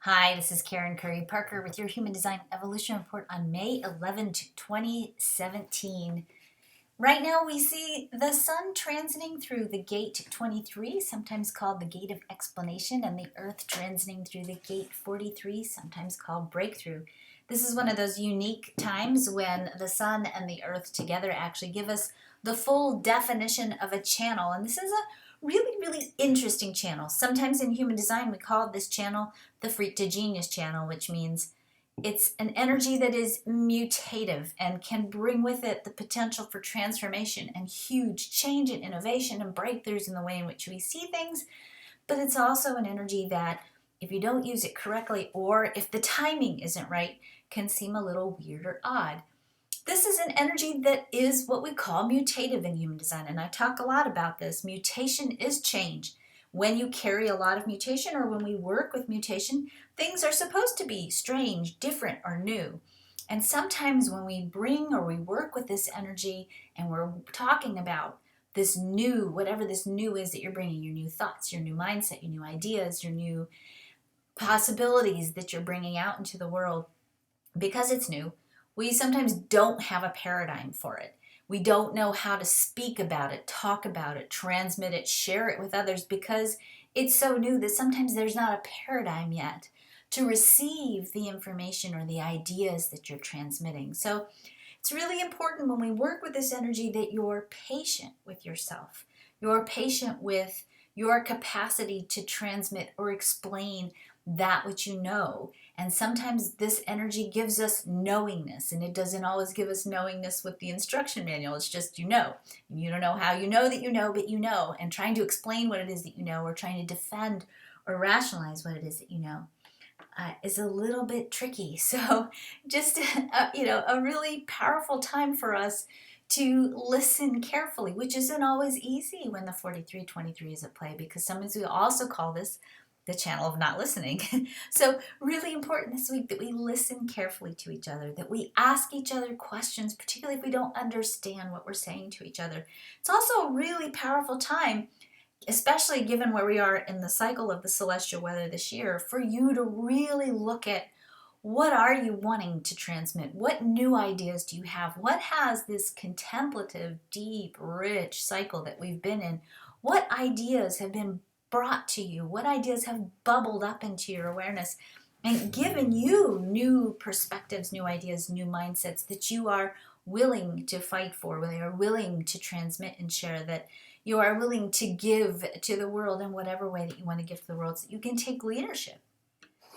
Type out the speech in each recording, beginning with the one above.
Hi, this is Karen Curry Parker with your Human Design Evolution Report on May 11th, 2017. Right now, we see the sun transiting through the gate 23, sometimes called the gate of explanation, and the earth transiting through the gate 43, sometimes called breakthrough. This is one of those unique times when the sun and the earth together actually give us the full definition of a channel. And this is a really interesting channel. Sometimes in human design, we call this channel the Freak to Genius channel, which means it's an energy that is mutative and can bring with it the potential for transformation and huge change and innovation and breakthroughs in the way in which we see things. But it's also an energy that, if you don't use it correctly or if the timing isn't right, can seem a little weird or odd. This is an energy that is what we call mutative in human design, and I talk a lot about this. Mutation is change. When you carry a lot of mutation or when we work with mutation, things are supposed to be strange, different, or new. And sometimes when we bring or we work with this energy and we're talking about this new, whatever this new is that you're bringing, your new thoughts, your new mindset, your new ideas, your new possibilities that you're bringing out into the world, because it's new, we sometimes don't have a paradigm for it. We don't know how to speak about it, talk about it, transmit it, share it with others because it's so new that sometimes there's not a paradigm yet to receive the information or the ideas that you're transmitting. So it's really important when we work with this energy that you're patient with yourself. You're patient with your capacity to transmit or explain that which you know. And sometimes this energy gives us knowingness, and it doesn't always give us knowingness with the instruction manual. It's just you know. You don't know how you know that you know, but you know. And trying to explain what it is that you know or trying to defend or rationalize what it is that you know is a little bit tricky. So just a really powerful time for us to listen carefully, which isn't always easy when the 4323 is at play, because sometimes we also call this the channel of not listening. So really important this week that we listen carefully to each other, that we ask each other questions, particularly if we don't understand what we're saying to each other. It's also a really powerful time, especially given where we are in the cycle of the celestial weather this year, for you to really look at what are you wanting to transmit? What new ideas do you have? What has this contemplative, deep, rich cycle that we've been in? What ideas have been brought to you? What ideas have bubbled up into your awareness and given you new perspectives, new ideas, new mindsets that you are willing to fight for, where they are willing to transmit and share, that you are willing to give to the world in whatever way that you want to give to the world, so that you can take leadership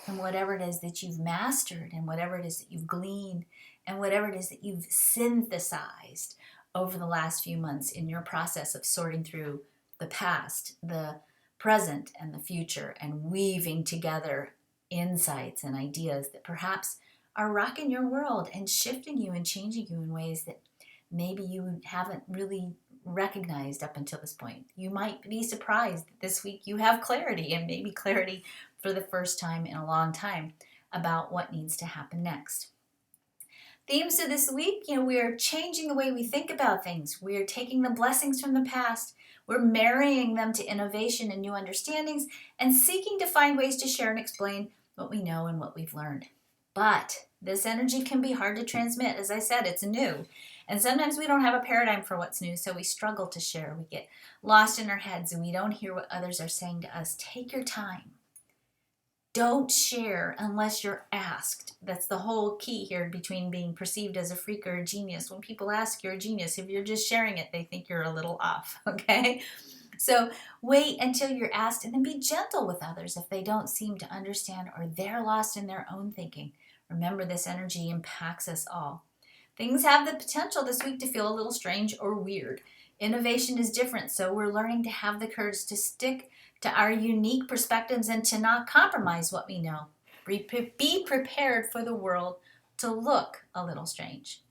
in whatever it is that you've mastered and whatever it is that you've gleaned and whatever it is that you've synthesized over the last few months in your process of sorting through the past, the present, and the future, and weaving together insights and ideas that perhaps are rocking your world and shifting you and changing you in ways that maybe you haven't really recognized up until this point. You might be surprised that this week you have clarity, and maybe clarity for the first time in a long time, about what needs to happen next. Themes of this week, we are changing the way we think about things. We are taking the blessings from the past, we're marrying them to innovation and new understandings, and seeking to find ways to share and explain what we know and what we've learned. But this energy can be hard to transmit. As I said, it's new. And sometimes we don't have a paradigm for what's new, so we struggle to share. We get lost in our heads and we don't hear what others are saying to us. Take your time. Don't share unless you're asked. That's the whole key here between being perceived as a freak or a genius. When people ask you're a genius, if you're just sharing it, they think you're a little off, okay? So wait until you're asked, and then be gentle with others if they don't seem to understand or they're lost in their own thinking. Remember, this energy impacts us all. Things have the potential this week to feel a little strange or weird. Innovation is different, so we're learning to have the courage to stick to our unique perspectives and to not compromise what we know. Be prepared for the world to look a little strange.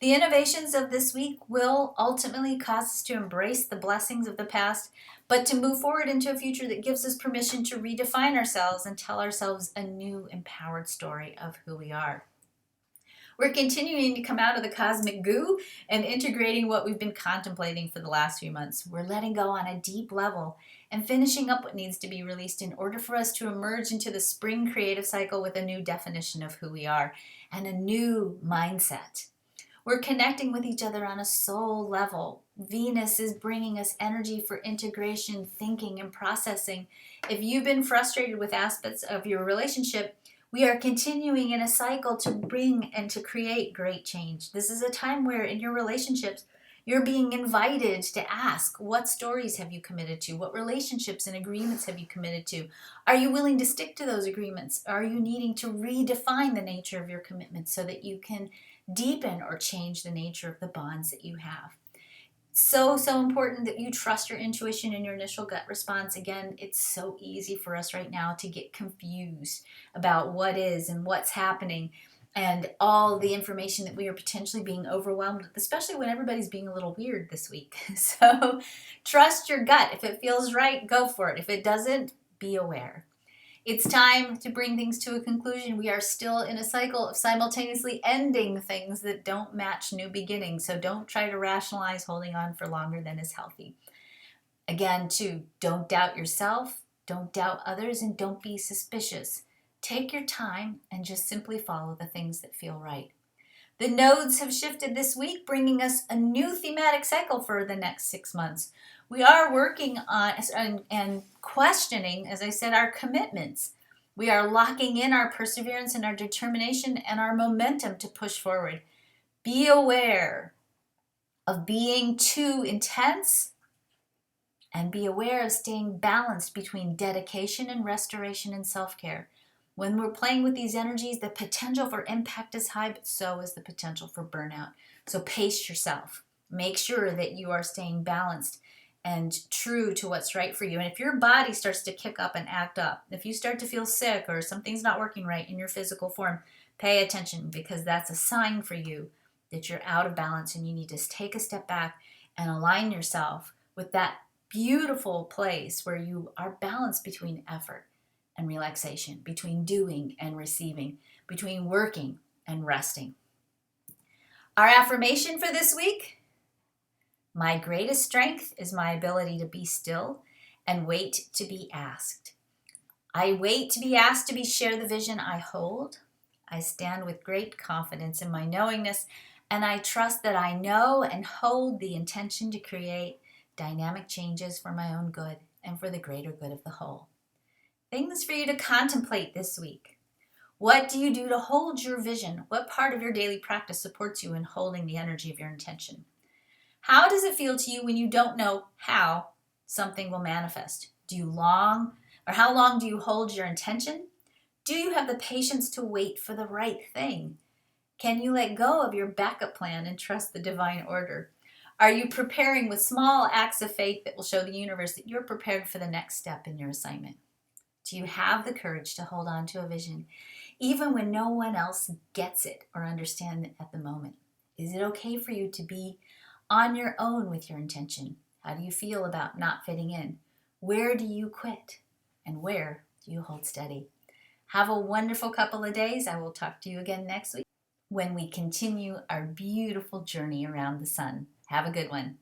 The innovations of this week will ultimately cause us to embrace the blessings of the past, but to move forward into a future that gives us permission to redefine ourselves and tell ourselves a new, empowered story of who we are. We're continuing to come out of the cosmic goo and integrating what we've been contemplating for the last few months. We're letting go on a deep level and finishing up what needs to be released in order for us to emerge into the spring creative cycle with a new definition of who we are and a new mindset. We're connecting with each other on a soul level. Venus is bringing us energy for integration, thinking, and processing. If you've been frustrated with aspects of your relationship, we are continuing in a cycle to bring and to create great change. This is a time where in your relationships, you're being invited to ask, what stories have you committed to? What relationships and agreements have you committed to? Are you willing to stick to those agreements? Are you needing to redefine the nature of your commitment so that you can deepen or change the nature of the bonds that you have? So important that you trust your intuition and your initial gut response. Again, it's so easy for us right now to get confused about what is and what's happening and all the information that we are potentially being overwhelmed with, especially when everybody's being a little weird this week. So trust your gut. If it feels right, go for it. If it doesn't, be aware. It's time to bring things to a conclusion. We are still in a cycle of simultaneously ending things that don't match new beginnings. So don't try to rationalize holding on for longer than is healthy. Again, too, don't doubt yourself, don't doubt others, and don't be suspicious. Take your time and just simply follow the things that feel right. The nodes have shifted this week, bringing us a new thematic cycle for the next 6 months. We are working on and questioning, as I said, our commitments. We are locking in our perseverance and our determination and our momentum to push forward. Be aware of being too intense and be aware of staying balanced between dedication and restoration and self-care. When we're playing with these energies, the potential for impact is high, but so is the potential for burnout. So pace yourself. Make sure that you are staying balanced and true to what's right for you. And if your body starts to kick up and act up, if you start to feel sick or something's not working right in your physical form, pay attention, because that's a sign for you that you're out of balance and you need to take a step back and align yourself with that beautiful place where you are balanced between effort and relaxation, between doing and receiving, between working and resting. Our affirmation for this week: my greatest strength is my ability to be still and wait to be asked. I wait to be asked to share the vision I hold. I stand with great confidence in my knowingness, and I trust that I know and hold the intention to create dynamic changes for my own good and for the greater good of the whole. Things for you to contemplate this week. What do you do to hold your vision? What part of your daily practice supports you in holding the energy of your intention? How does it feel to you when you don't know how something will manifest? How long do you hold your intention? Do you have the patience to wait for the right thing? Can you let go of your backup plan and trust the divine order? Are you preparing with small acts of faith that will show the universe that you're prepared for the next step in your assignment? Do you have the courage to hold on to a vision, even when no one else gets it or understands it at the moment? Is it okay for you to be on your own with your intention? How do you feel about not fitting in? Where do you quit? And where do you hold steady? Have a wonderful couple of days. I will talk to you again next week when we continue our beautiful journey around the sun. Have a good one.